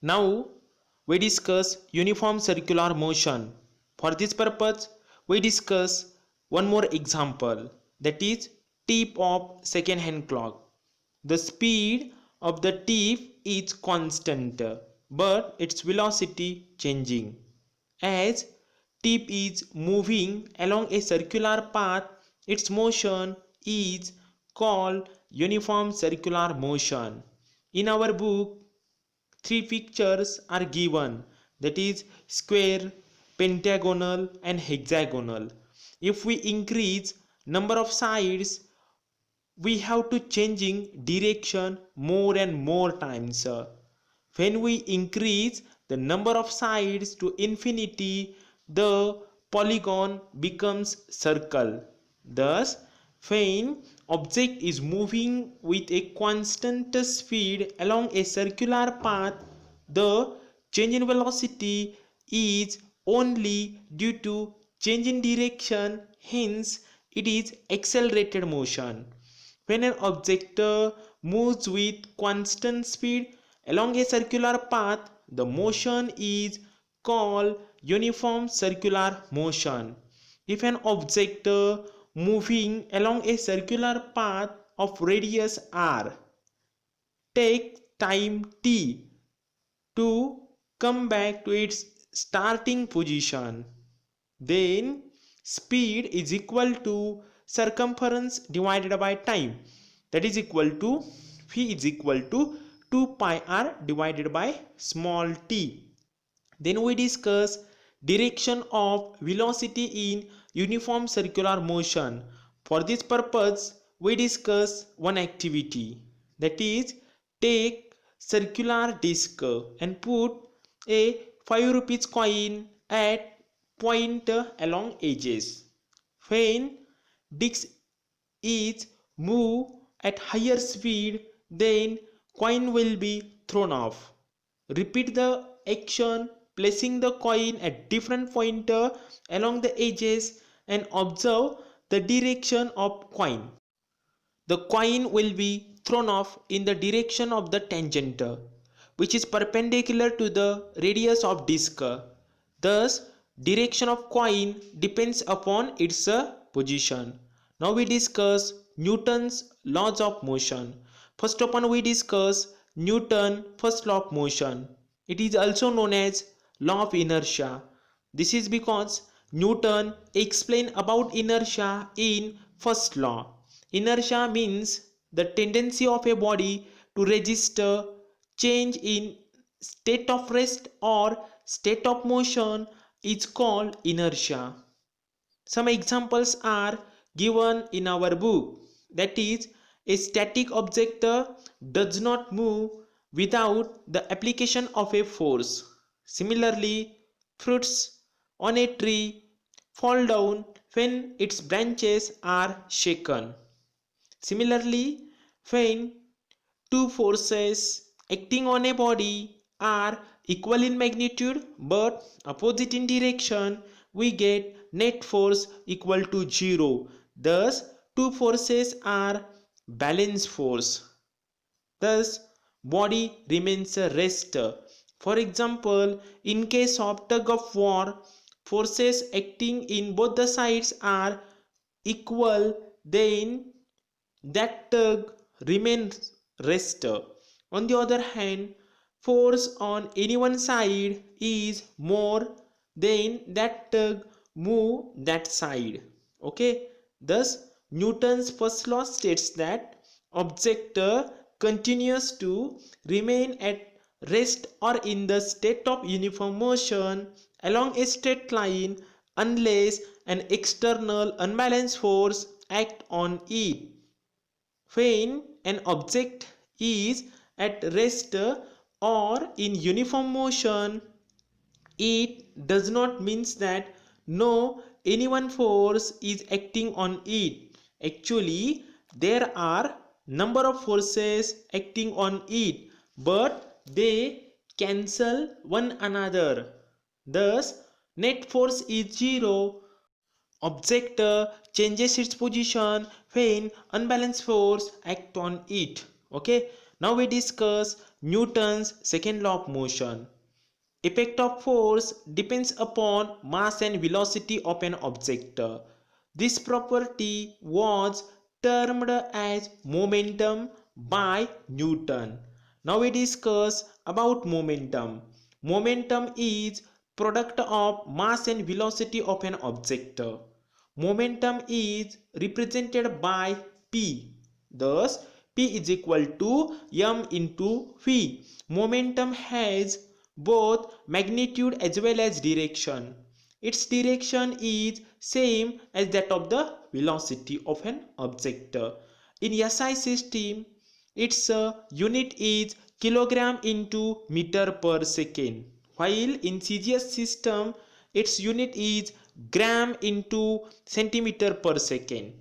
Now we discuss uniform circular motion. For this purpose, we discuss one more example, that is tip of second hand clock. The speed of the tip is constant, but its velocity changing. As tip is moving along a circular path, its motion is called uniform circular motion. In our book, three pictures are given, that is square, pentagonal and hexagonal. If we increase number of sides, we have to changing direction more and more times. When we increase the number of sides to infinity, the polygon becomes circle. Thus, when object is moving with a constant speed along a circular path, the change in velocity is only due to change in direction, hence it is accelerated motion. When an object moves with constant speed along a circular path, the motion is called uniform circular motion. If an object moving along a circular path of radius r take time t to come back to its starting position, then speed is equal to circumference divided by time, that is equal to v is equal to 2 pi r divided by small t. Then we discuss direction of velocity in uniform circular motion. For this purpose, we discuss one activity, that is take circular disc and put a 5 rupees coin at point along edges. When disc is move at higher speed, then coin will be thrown off. Repeat the action placing the coin at different pointer along the edges and observe the direction of coin. The coin will be thrown off in the direction of the tangent, which is perpendicular to the radius of disc. Thus, direction of coin depends upon its position. Now we discuss Newton's laws of motion. First of all, we discuss Newton's first law of motion. It is also known as law of inertia. This is because Newton explained about inertia in first law. Inertia means the tendency of a body to resist change in state of rest or state of motion is called inertia. Some examples are given in our book, that is a static object does not move without the application of a force. Similarly, fruits on a tree fall down when its branches are shaken. Similarly, when two forces acting on a body are equal in magnitude but opposite in direction, we get net force equal to 0. Thus, two forces are balance force. Thus, body remains at rest. For example, in case of tug of war, forces acting in both the sides are equal, then that tug remains rest. On the other hand, force on any one side is more, then that tug move that side. Okay, thus Newton's first law states that object continues to remain at rest or in the state of uniform motion along a straight line unless an external unbalanced force act on it. When an object is at rest or in uniform motion, it does not mean that no any one force is acting on it. Actually, there are number of forces acting on it, but they cancel one another. Thus, net force is 0. Object changes its position when unbalanced force act on it. Okay, Now we discuss Newton's second law of motion. Effect of force depends upon mass and velocity of an object. This property was termed as momentum by Newton. Now we discuss about momentum. Momentum is product of mass and velocity of an object. Momentum is represented by P. Thus, P is equal to m into v. Momentum has both magnitude as well as direction. Its direction is same as that of the velocity of an object. In SI system, its unit is kilogram into meter per second, while in CGS system, its unit is gram into centimeter per second.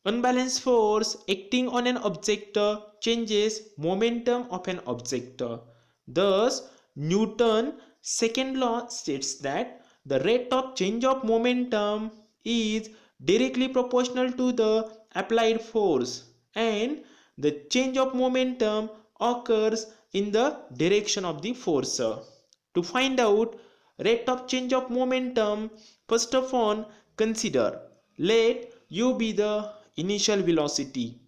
Unbalanced force acting on an object changes momentum of an object. Thus, Newton's second law states that the rate of change of momentum is directly proportional to the applied force, and the change of momentum occurs in the direction of the force. To find out rate of change of momentum, first of all consider, let u be the initial velocity,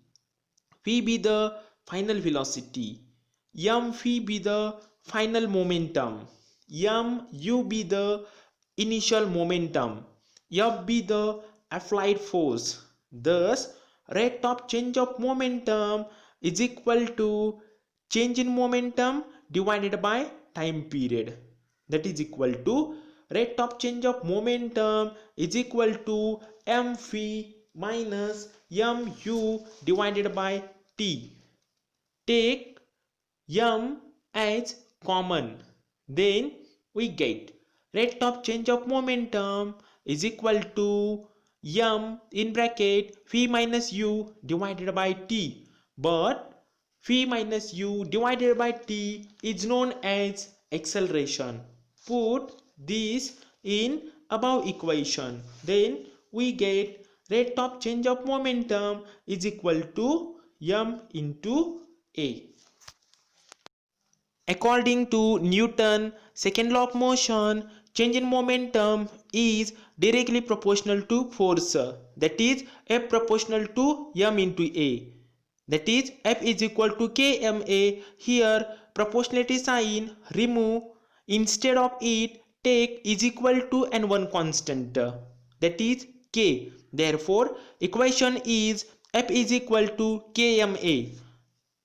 v be the final velocity, mv be the final momentum, mu be the initial momentum, f be the applied force. Thus, rate of change of momentum is equal to change in momentum divided by time period. That is equal to rate of change of momentum is equal to mv minus mu divided by t. Take m as common, then we get rate of change of momentum is equal to m in bracket v minus u divided by t, but v minus u divided by t is known as acceleration. Put this in above equation, then we get rate of change of momentum is equal to m into a. According to Newton's second law of motion, change in momentum is directly proportional to force, that is F proportional to m into a, that is F is equal to kma. Here proportionality sign remove, instead of it take is equal to and one constant, that is k. Therefore equation is F is equal to kma,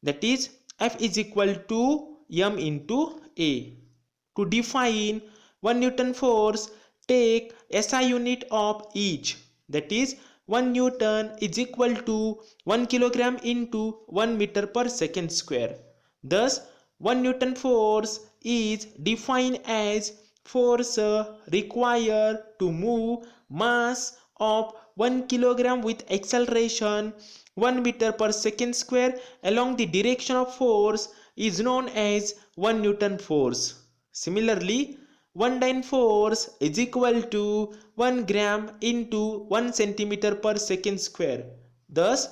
that is F is equal to m into a. To define 1 Newton force, take SI unit of each, that is 1 Newton is equal to 1 kilogram into 1 meter per second square. Thus 1 Newton force is defined as force required to move mass of 1 kilogram with acceleration 1 meter per second square along the direction of force is known as 1 Newton force. Similarly, 1 dyne force is equal to 1 gram into 1 centimeter per second square. Thus,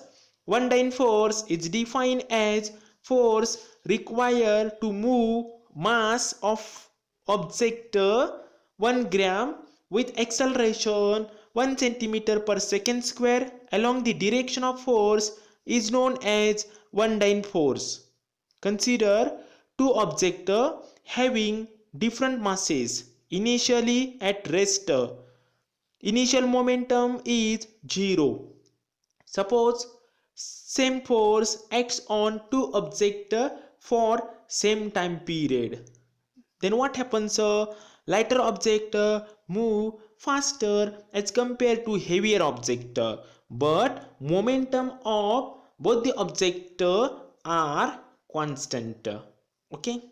1 dyne force is defined as force required to move mass of object 1 gram with acceleration 1 centimeter per second square along the direction of force is known as 1 dyne force. Consider two objects having different masses initially at rest. Initial momentum is 0. Suppose same force acts on two objects for same time period. Then what happens? Lighter object move faster as compared to heavier object, but momentum of both the object are constant. Okay.